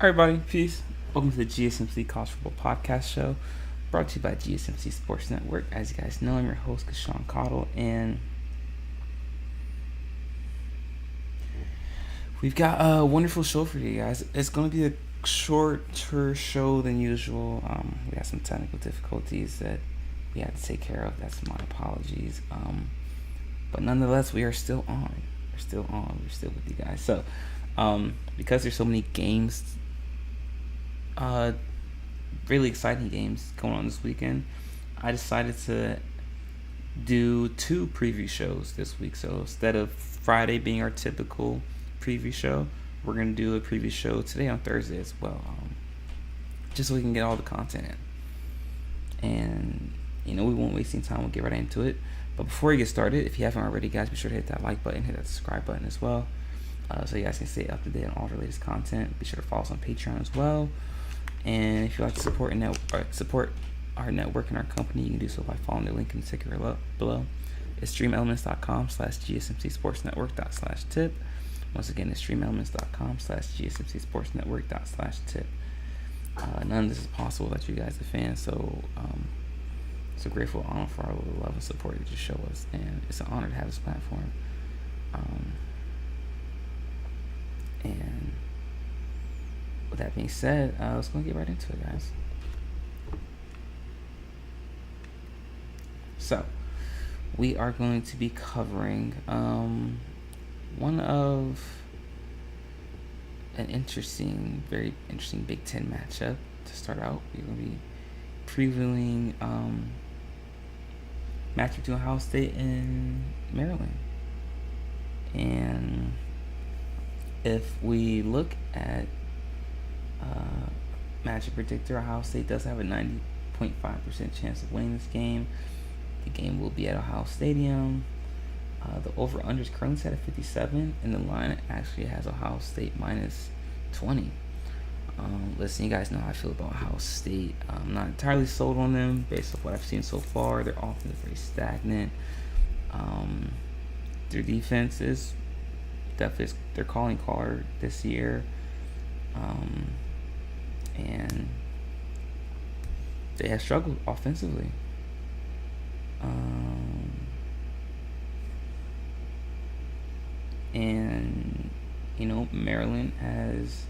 Everybody, peace. Welcome to the GSMC College Football Podcast Show, brought to you by GSMC Sports Network. As you guys know, I'm your host, Casuan, and we've got a wonderful show for you guys. It's going to be a shorter show than usual. We had some technical difficulties that we had to take care of. That's my apologies. But nonetheless, we are still on. We're still with you guys. So, because there's so many games, really exciting games going on this weekend, I decided to do two preview shows this week. So instead of Friday being our typical preview show, we're going to do a preview show today on Thursday as well, just so we can get all the content in. And, we won't waste any time. We'll get right into it. But before we get started, if you haven't already, guys, be sure to hit that like button, hit that subscribe button as well, so you guys can stay up to date on all the latest content. Be sure to follow us on Patreon as well. And if you'd like to support our network and our company, you can do so by following the link in the ticker below. It's streamelements.com/GSMC-sportsnetwork./tip. Once again, it's streamelements.com/GSMC-sportsnetwork./tip. None of this is possible without you guys, the fans. So, it's a grateful honor for all the love and support that you show us, and it's an honor to have this platform. And with that being said, let's go get right into it, guys. So, we are going to be covering one of an very interesting Big Ten matchup. To start out, we're going to be previewing matchup between Ohio State and Maryland. And if we look at matchup predictor, Ohio State does have a 90.5% chance of winning this game. The game will be at Ohio Stadium. The over-under is currently set at 57, and the line actually has Ohio State minus 20. Listen, you guys know how I feel about Ohio State. I'm not entirely sold on them based off what I've seen so far. Their offense is very stagnant. Their defense is definitely their calling card this year. And they have struggled offensively. And Maryland has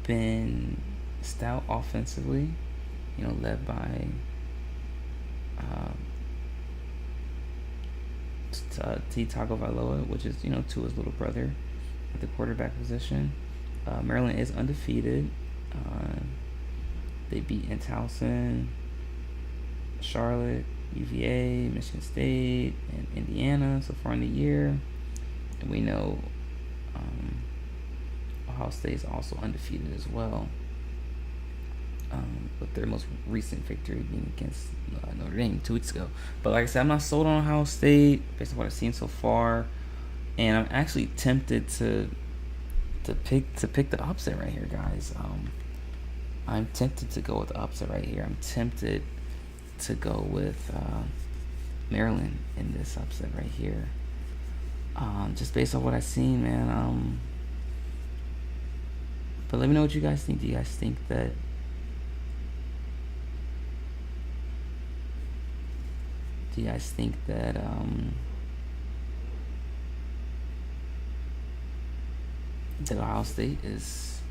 been stout offensively, led by T. Tagovailoa, which is Tua's little brother at the quarterback position. Maryland is undefeated. They beat Towson, Charlotte, UVA, Michigan State, and Indiana so far in the year. And we know Ohio State is also undefeated as well, with their most recent victory being against Notre Dame 2 weeks ago. But like I said, I'm not sold on Ohio State based on what I've seen so far, and I'm actually tempted to pick the upset right here, guys. I'm tempted to go with the upset right here. I'm tempted to go with Maryland in this upset right here. Just based on what I've seen, man. But let me know what you guys think. Do you guys think that that Ohio State is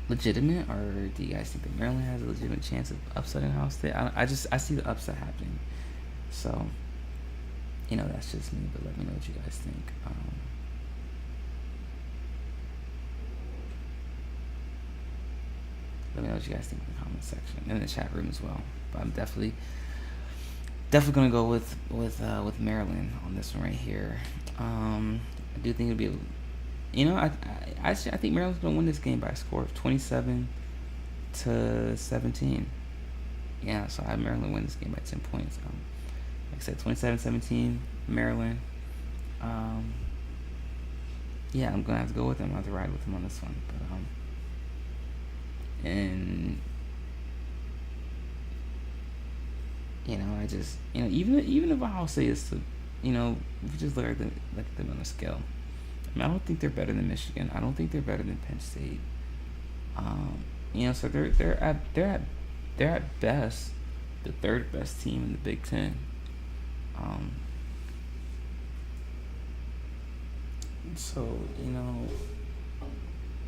legitimate, or do you guys think that Maryland has a legitimate chance of upsetting Ohio State? I see the upset happening. So, that's just me, but let me know what you guys think. Let me know what you guys think in the comment section and in the chat room as well. But I'm definitely gonna go with Maryland on this one right here. I do think it'll be, I think Maryland's gonna win this game by a score of 27-17. Yeah, so I have Maryland win this game by 10 points. Like I said, 27-17, Maryland. Yeah, I'm gonna have to go with them. I have to ride with them on this one. But and I just even if Ohio State is to, if you just look at them on a scale I don't think they're better than Michigan. I don't think they're better than Penn State. Um, so they're at best the third best team in the Big Ten. Um, so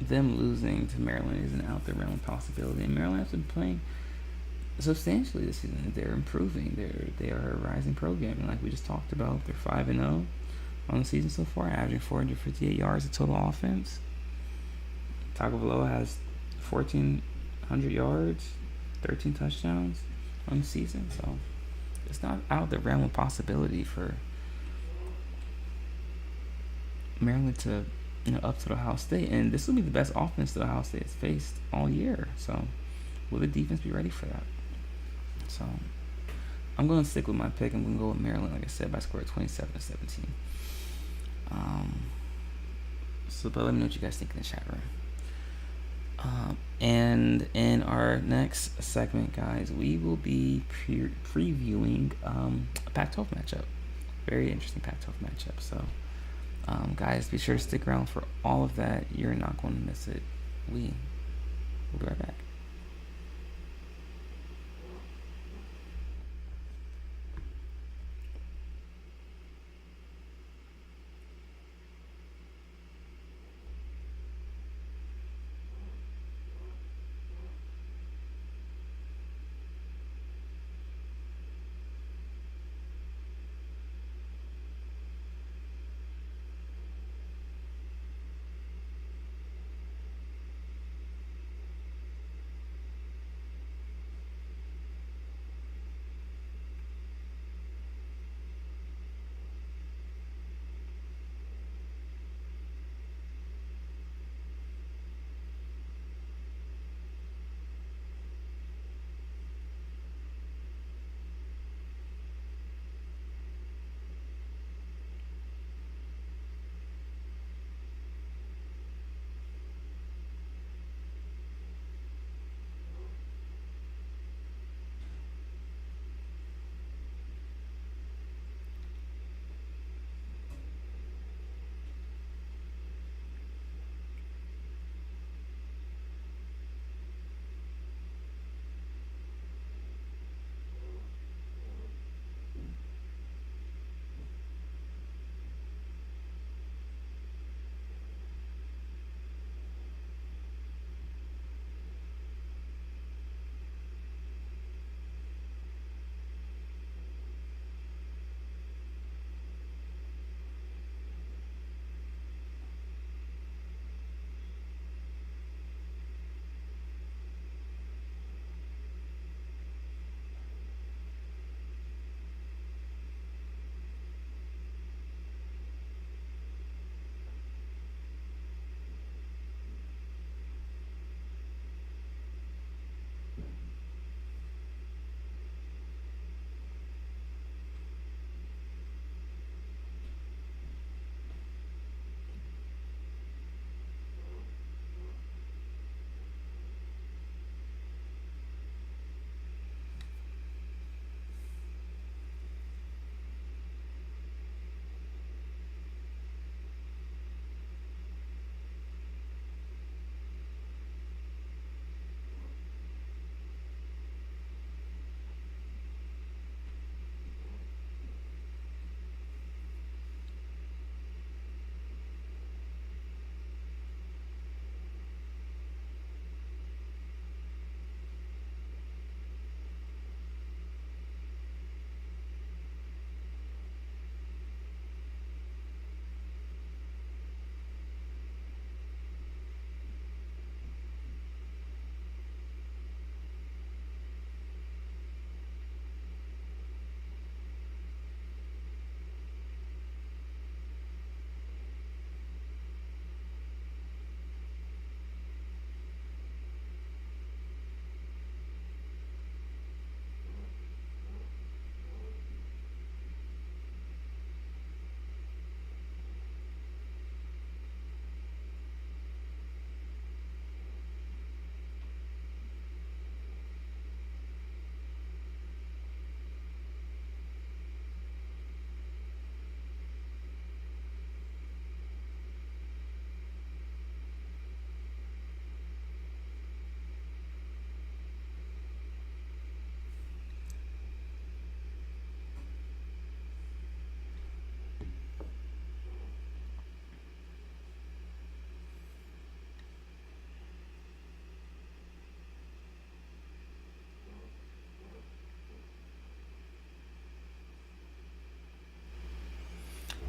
them losing to Maryland is an out the realm possibility. And Maryland has been playing substantially this season. They're improving. They are a rising program, and like we just talked about, they're 5-0 on the season so far, averaging 458 yards of total offense. Tagovailoa has 1,400 yards, 13 touchdowns on the season, so it's not out of the realm of possibility for Maryland to up to Ohio State, and this will be the best offense that Ohio State has faced all year. So will the defense be ready for that? So I'm going to stick with my pick. I'm going to go with Maryland, like I said, by a score of 27-17. But let me know what you guys think in the chat room. And in our next segment, guys, we will be previewing a Pac-12 matchup. Very interesting Pac-12 matchup. So, guys, be sure to stick around for all of that. You're not going to miss it. We'll be right back.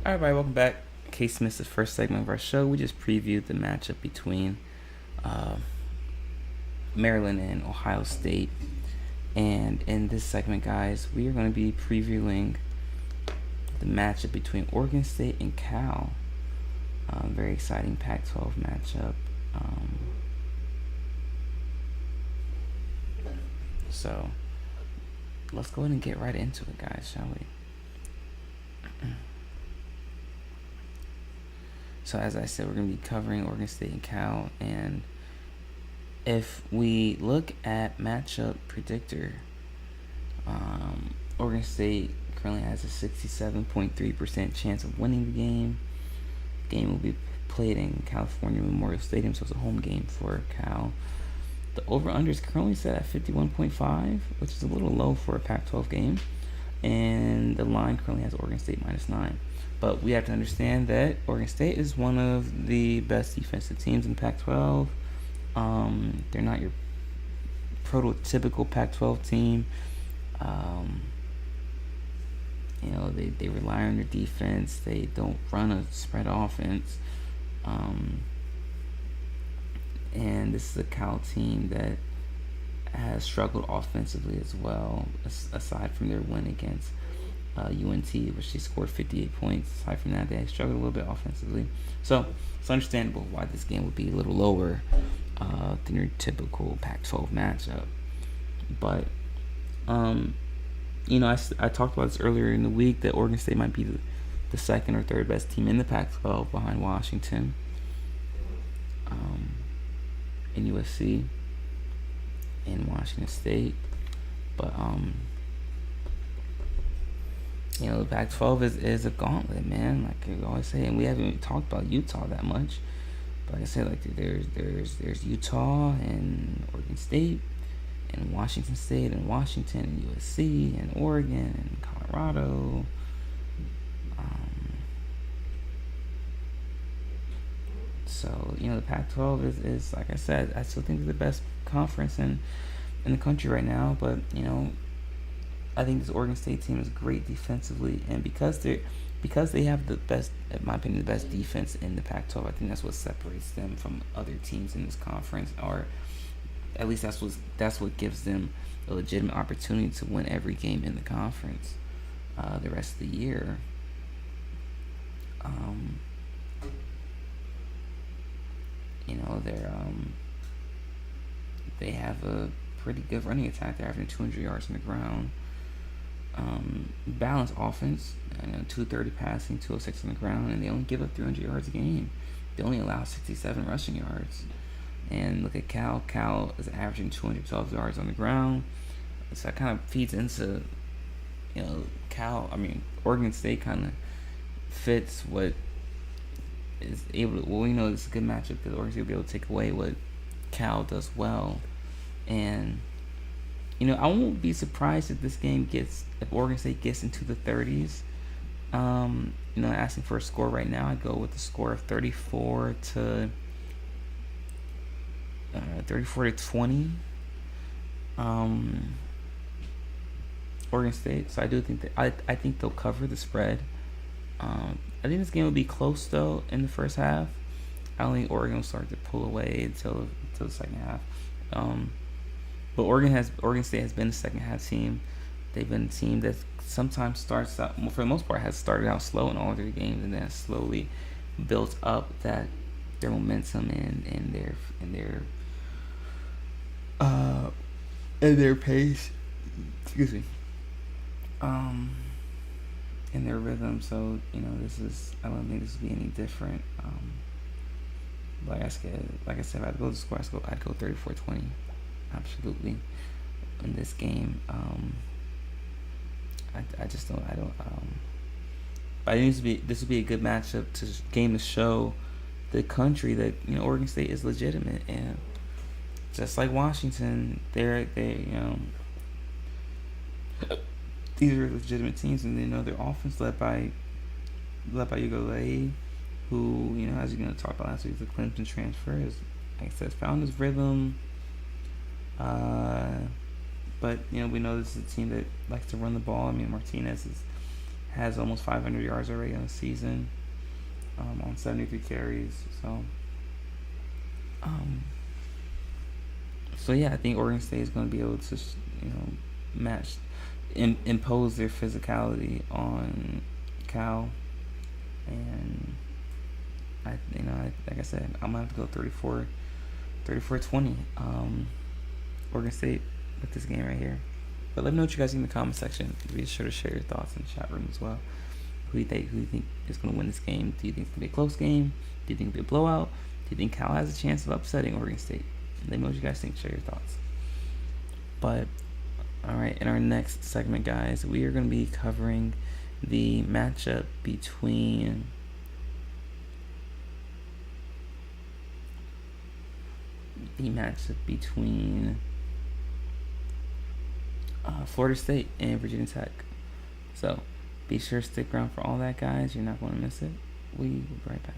All right, everybody, welcome back. In case you missed the first segment of our show, we just previewed the matchup between uh, Maryland and Ohio State. And in this segment, guys, we are going to be previewing the matchup between Oregon State and Cal. Very exciting Pac-12 matchup. So let's go ahead and get right into it, guys, shall we? So as I said, we're going to be covering Oregon State and Cal. And if we look at matchup predictor, Oregon State currently has a 67.3% chance of winning the game. The game will be played in California Memorial Stadium, so it's a home game for Cal. The over-under is currently set at 51.5, which is a little low for a Pac-12 game. And the line currently has Oregon State -9. But we have to understand that Oregon State is one of the best defensive teams in Pac-12. They're not your prototypical Pac-12 team. They rely on their defense. They don't run a spread offense. And this is a Cal team that has struggled offensively as well, aside from their win against UNT, which they scored 58 points. Aside from that, they struggled a little bit offensively. So it's understandable why this game would be a little lower than your typical Pac-12 matchup. But, I talked about this earlier in the week that Oregon State might be the second or third best team in the Pac-12 behind Washington and USC and Washington State. But, the Pac-12 is a gauntlet, man. Like I always say, and we haven't even talked about Utah that much. But like I said, like there's Utah and Oregon State and Washington State and Washington and USC and Oregon and Colorado. So the Pac-12 is like I said, I still think it's the best conference in the country right now. But I think this Oregon State team is great defensively, and because they have the best, in my opinion, the best defense in the Pac-12, I think that's what separates them from other teams in this conference, or at least that's what gives them a legitimate opportunity to win every game in the conference the rest of the year. They have a pretty good running attack. They're having 200 yards on the ground. Balanced offense, 230 passing, 206 on the ground, and they only give up 300 yards a game. They only allow 67 rushing yards. And look at Cal. Cal is averaging 212 yards on the ground. So that kind of feeds into, Oregon State kind of fits what is able to, we know it's a good matchup because Oregon State will be able to take away what Cal does well. And I won't be surprised if Oregon State gets into the 30s. Asking for a score right now, I'd go with a score of 34 to 20. Oregon State. So I do think that I think they'll cover the spread. I think this game will be close though in the first half. I don't think Oregon will start to pull away until the second half. But Oregon State has been a second half team. They've been a team that sometimes starts out, for the most part, has started out slow in all of their games and then slowly built up their momentum and their pace. Excuse me. And their rhythm. So I don't think this will be any different. Like I said, if I'd go to the score, I'd go 34-20. Absolutely, in this game. I just don't. I don't. But this would be a good matchup to show the country that Oregon State is legitimate, and just like Washington, these are legitimate teams, and their offense led by Ugolele, who as you're gonna talk about last week, the Clemson transfer is, like I said, found his rhythm. But we know this is a team that likes to run the ball. Martinez has almost 500 yards already on the season, on 73 carries. Um, so yeah, I think Oregon State is going to be able to, match, impose their physicality on Cal, and like I said, I'm gonna have to go 34-20. Oregon State with this game right here. But let me know what you guys think in the comment section. Be sure to share your thoughts in the chat room as well. Who do you think is going to win this game? Do you think it's going to be a close game? Do you think it'll be a blowout? Do you think Cal has a chance of upsetting Oregon State? Let me know what you guys think. Share your thoughts. But, alright, in our next segment, guys, we are going to be covering the matchup between Florida State and Virginia Tech. So, be sure to stick around for all that, guys. You're not going to miss it. We will be right back.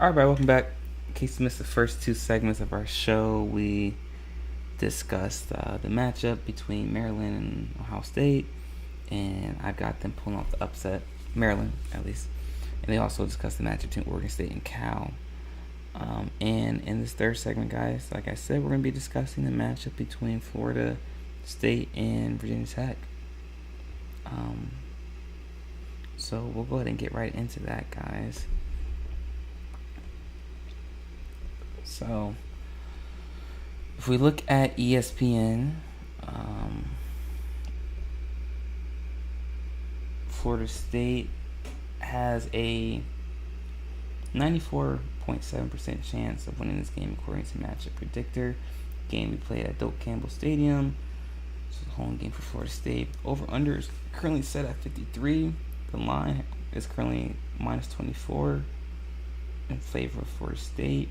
Alright, welcome back. In case you missed the first two segments of our show, we discussed the matchup between Maryland and Ohio State, and I got them pulling off the upset, Maryland at least. And they also discussed the matchup between Oregon State and Cal. And in this third segment, guys, like I said, we're going to be discussing the matchup between Florida State and Virginia Tech. So we'll go ahead and get right into that, guys. So if we look at ESPN, Florida State has a 94.7% chance of winning this game according to Matchup Predictor. Game we played at Doak Campbell Stadium. This is a home game for Florida State. Over-under is currently set at 53. The line is currently minus 24 in favor of Florida State.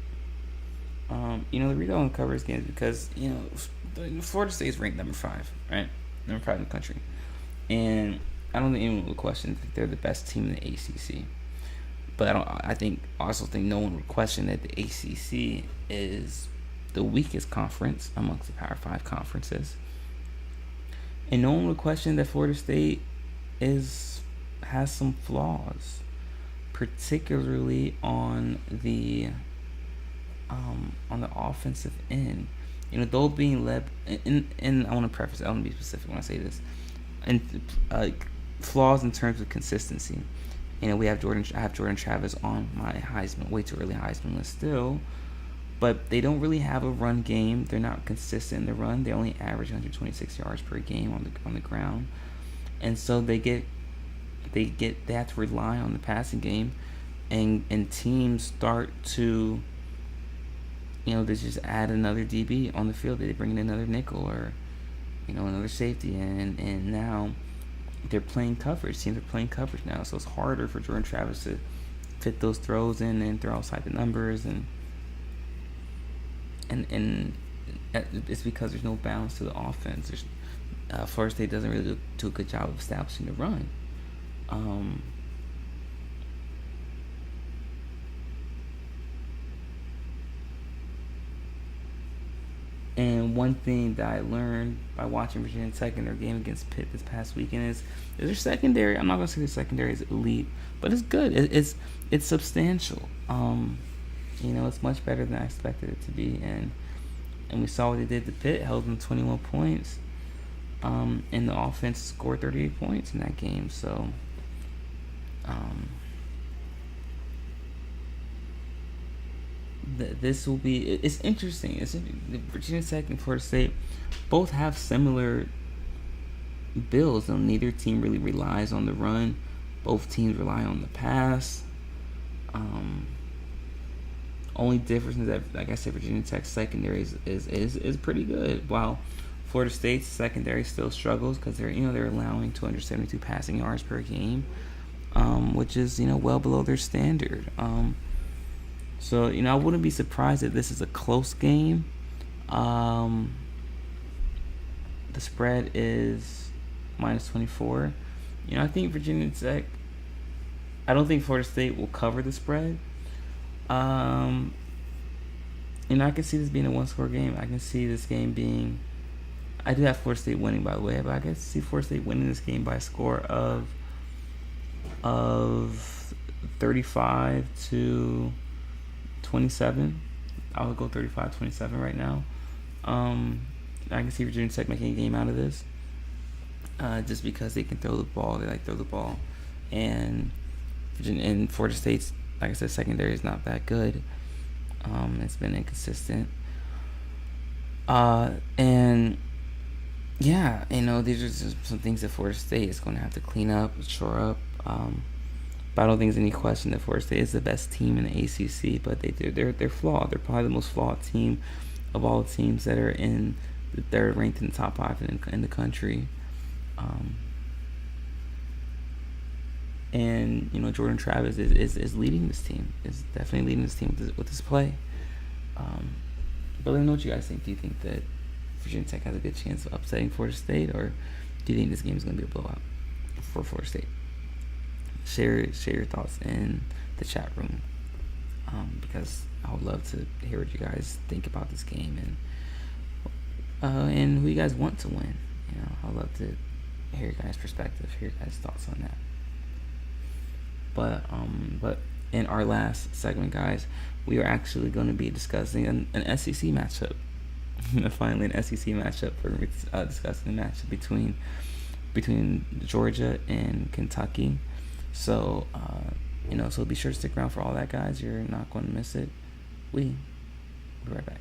The reason I want to cover this game is because, Florida State is ranked number 5, right? Number 5 in the country. And I don't think anyone would question that they're the best team in the ACC. But I also think no one would question that the ACC is the weakest conference amongst the Power 5 conferences. And no one would question that Florida State has some flaws, particularly on the offensive end. Though being led, and I want to preface, I want to be specific when I say this, and flaws in terms of consistency. I have Jordan Travis on my Heisman, way too early Heisman list still, but they don't really have a run game. They're not consistent in the run. They only average 126 yards per game on the ground, and so they have to rely on the passing game, and teams start to, they just add another DB on the field. They bring in another nickel or, another safety, and now they're playing coverage. Teams are playing coverage now, so it's harder for Jordan Travis to fit those throws in and throw outside the numbers, and it's because there's no balance to the offense. Florida State doesn't really do a good job of establishing the run. And one thing that I learned by watching Virginia Tech in their game against Pitt this past weekend is their secondary. I'm not going to say their secondary is elite, but it's good. It's substantial. It's much better than I expected it to be. And we saw what they did to Pitt, held them 21 points. And the offense scored 38 points in that game. So, this will be, it's interesting. Virginia Tech and Florida State both have similar builds, and neither team really relies on the run. Both teams rely on the pass. Only difference is that, like I said, Virginia Tech's secondary is pretty good, while Florida State's secondary still struggles because they're allowing 272 passing yards per game, which is well below their standard. So, I wouldn't be surprised if this is a close game. The spread is minus 24. I think Virginia Tech, I don't think Florida State will cover the spread. I can see this being a one-score game. I can see this game being, I do have Florida State winning, by the way, but I can see Florida State winning this game by a score of 35 to 27. I would go 35-27 right now. I can see Virginia Tech making a game out of this, just because they can throw the ball. They like throw the ball, and Florida State's, like I said, secondary is not that good. It's been inconsistent. And yeah, these are just some things that Florida State is going to have to clean up, shore up. But I don't think there's any question that Florida State is the best team in the ACC. But they're flawed. They're probably the most flawed team of all the teams that are ranked in the top 5 in the country. And Jordan Travis is leading this team. Is definitely leading this team with this play. But let me know what you guys think. Do you think that Virginia Tech has a good chance of upsetting Florida State, or do you think this game is going to be a blowout for Florida State? Share your thoughts in the chat room, because I would love to hear what you guys think about this game and who you guys want to win. I'd love to hear your guys' perspective, hear your guys' thoughts on that. But in our last segment, guys, we are actually going to be discussing an SEC matchup. Finally, an SEC matchup. We're discussing the matchup between Georgia and Kentucky. So so be sure to stick around for all that, guys. You're not going to miss it. We'll be right back.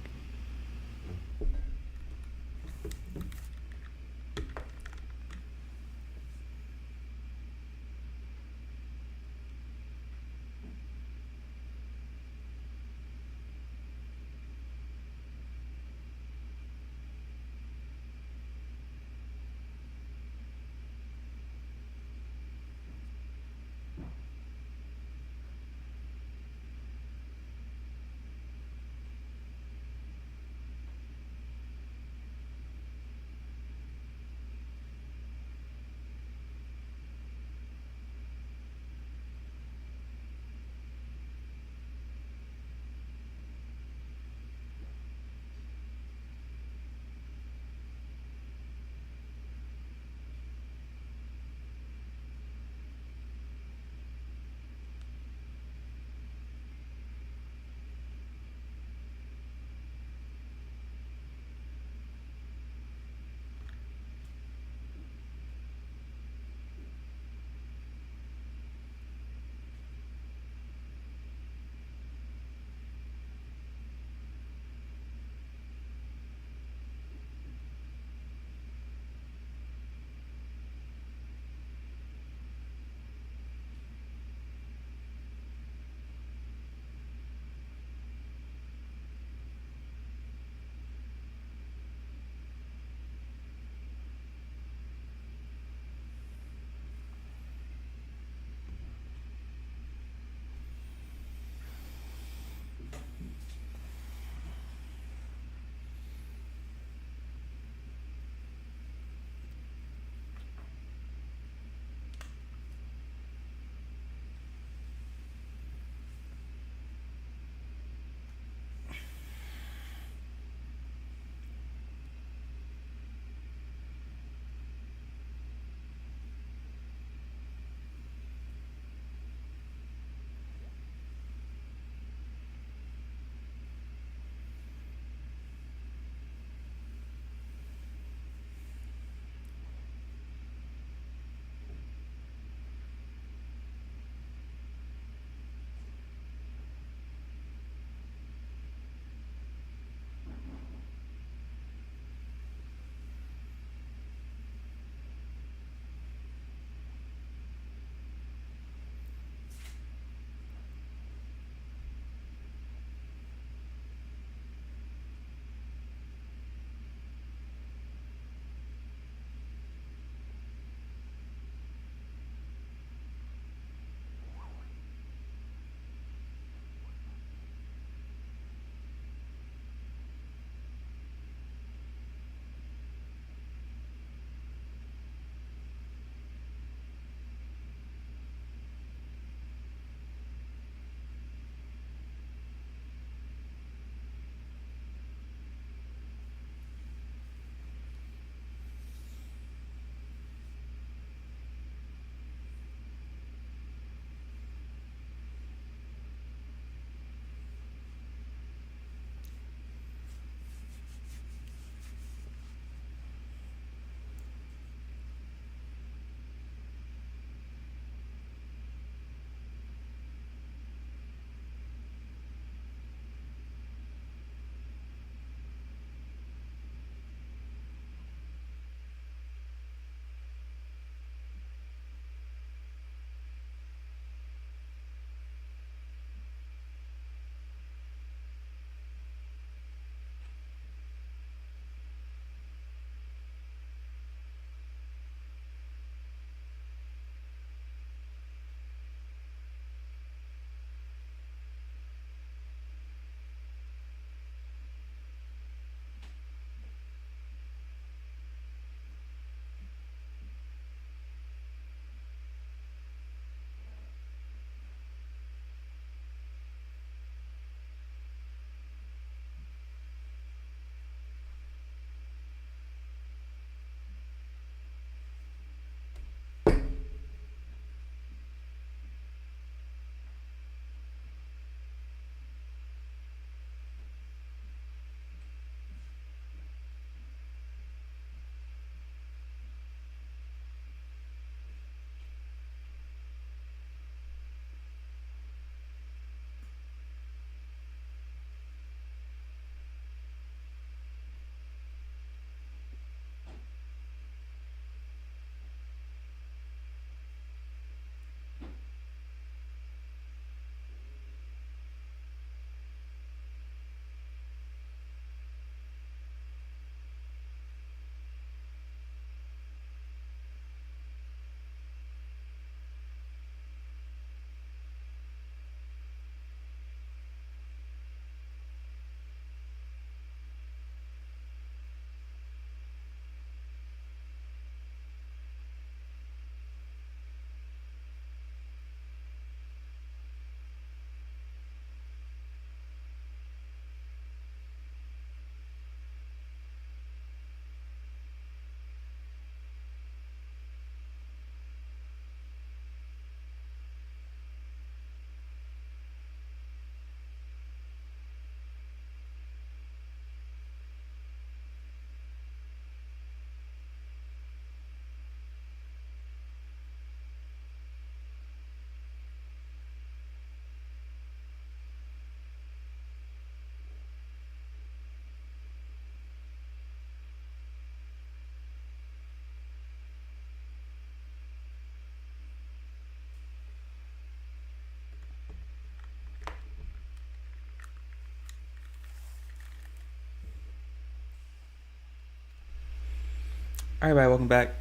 All right, everybody, welcome back.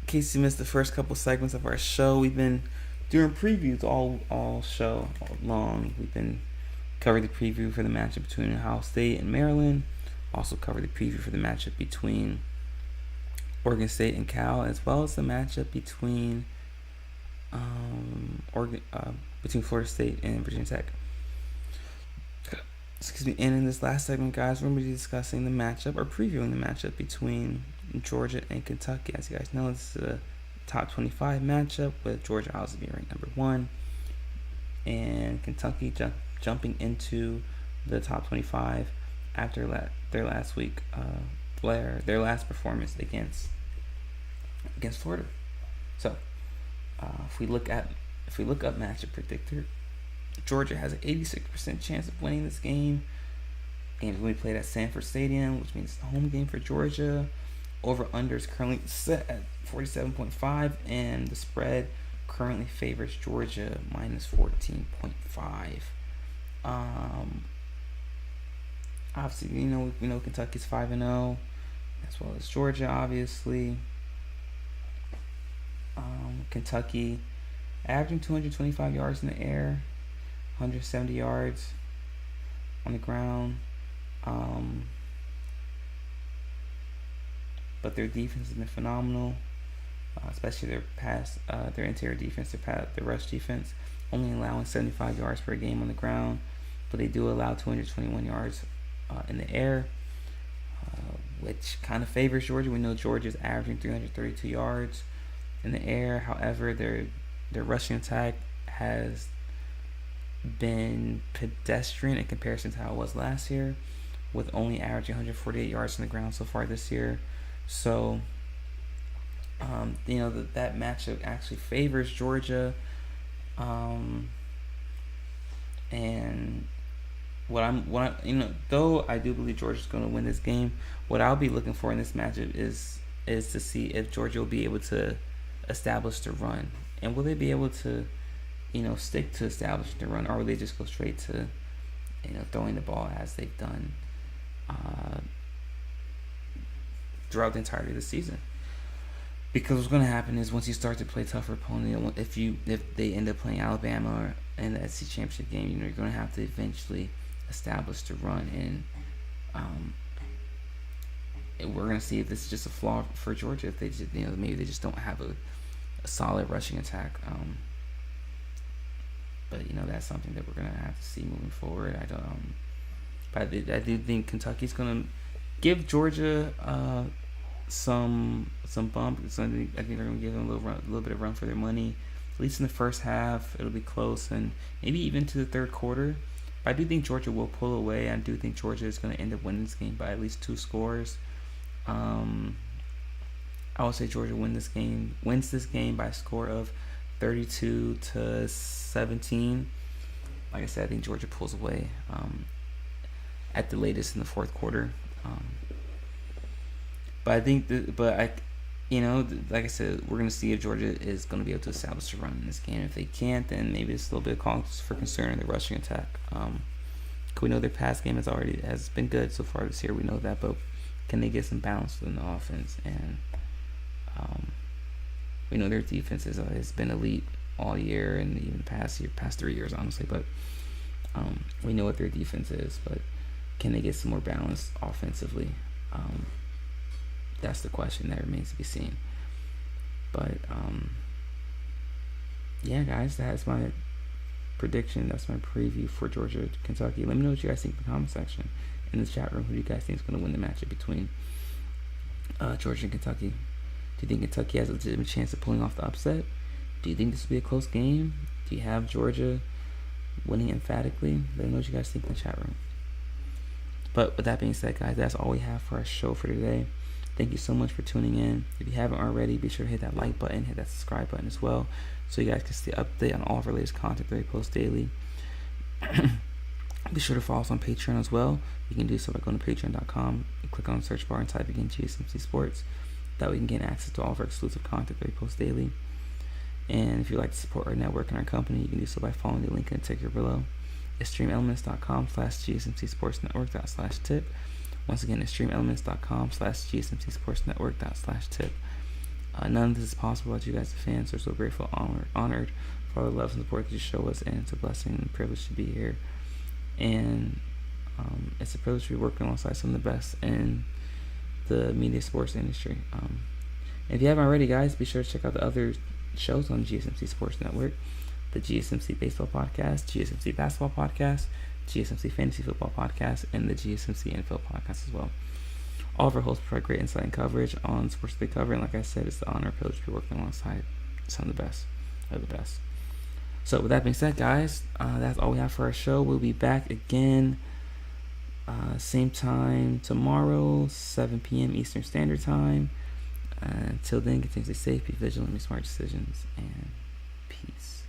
In case you missed the first couple segments of our show, we've been doing previews all show long. We've been covering the preview for the matchup between Ohio State and Maryland. Also covered the preview for the matchup between Oregon State and Cal, as well as the matchup between between Florida State and Virginia Tech. Excuse me. And in this last segment, guys, we're going to be discussing the matchup or previewing the matchup between Georgia and Kentucky. As you guys know, this is a top 25 matchup with Georgia obviously being ranked number 1 and Kentucky jumping into the top 25 after their last week, their last performance against Florida. So, if we look up matchup predictor, Georgia has an 86% chance of winning this game. Game's going to be played at Sanford Stadium, which means it's a home game for Georgia. Over-under is currently set at 47.5, and the spread currently favors Georgia minus 14.5. Obviously, we know Kentucky's 5-0, as well as Georgia, obviously. Kentucky averaging 225 yards in the air, 170 yards on the ground. But their defense has been phenomenal, especially their interior defense, their rush defense, only allowing 75 yards per game on the ground, but they do allow 221 yards in the air, which kind of favors Georgia. We know Georgia's averaging 332 yards in the air. However, their rushing attack has been pedestrian in comparison to how it was last year, with only averaging 148 yards on the ground so far this year. So, that matchup actually favors Georgia. And though I do believe Georgia's going to win this game, what I'll be looking for in this matchup is to see if Georgia will be able to establish the run, and will they be able to, stick to establishing the run, or will they just go straight to, throwing the ball as they've done throughout the entirety of the season. Because what's going to happen is once you start to play tougher opponents, if they end up playing Alabama in the SEC championship game, you're going to have to eventually establish the run, and we're going to see if this is just a flaw for Georgia. If they just, maybe they just don't have a solid rushing attack. But that's something that we're going to have to see moving forward. But I do think Kentucky's going to give Georgia some bump. So I think they're going to give them a little bit of run for their money. At least in the first half, it'll be close, and maybe even to the third quarter. But I do think Georgia will pull away. I do think Georgia is going to end up winning this game by at least 2 scores. I would say Georgia wins this game by a score of 32-17. Like I said, I think Georgia pulls away at the latest in the fourth quarter. But I think like I said, we're going to see if Georgia is going to be able to establish a run in this game. If they can't, then maybe it's a little bit of cause for concern in the rushing attack. We know their pass game has been good so far this year. We know that, but can they get some balance in the offense? And we know their defense has been elite all year, and even the past 3 years, honestly. But we know what their defense is, but can they get some more balance offensively? That's the question that remains to be seen. But yeah, guys, that's my prediction. That's my preview for Georgia Kentucky. Let me know what you guys think in the comment section, in the chat room. Who do you guys think is going to win the matchup between Georgia and Kentucky? Do you think Kentucky has a legitimate chance of pulling off the upset? Do you think this will be a close game? Do you have Georgia winning emphatically? Let me know what you guys think in the chat room. But with that being said, guys, that's all we have for our show for today. Thank you so much for tuning in. If you haven't already, be sure to hit that like button, hit that subscribe button as well, so you guys can stay updated on all of our latest content that we post daily. Be sure to follow us on Patreon as well. You can do so by going to patreon.com and click on the search bar and type again GSMC Sports. That way you can gain access to all of our exclusive content that we post daily. And if you'd like to support our network and our company, you can do so by following the link in the ticker below. It's streamelements.com/GSMC Sports Network/tip. Once again, extremeelements.com/GSMC Sports Network./tip. None of this is possible without you guys, the fans. We're so grateful, honored for all the love and support that you show us, and it's a blessing and a privilege to be here. And it's a privilege to be working alongside some of the best in the media sports industry. If you haven't already, guys, be sure to check out the other shows on GSMC Sports Network: the GSMC Baseball Podcast, GSMC Basketball Podcast, GSMC Fantasy Football Podcast, and the GSMC NFL Podcast as well. All of our hosts provide great insight and coverage on sports they cover, and like I said, it's the honor and privilege to be working alongside some of the best of the best. So with that being said, guys, that's all we have for our show. We'll be back again same time tomorrow, 7 p.m. Eastern Standard Time. Until then, continue to stay safe, be vigilant, make smart decisions, and peace.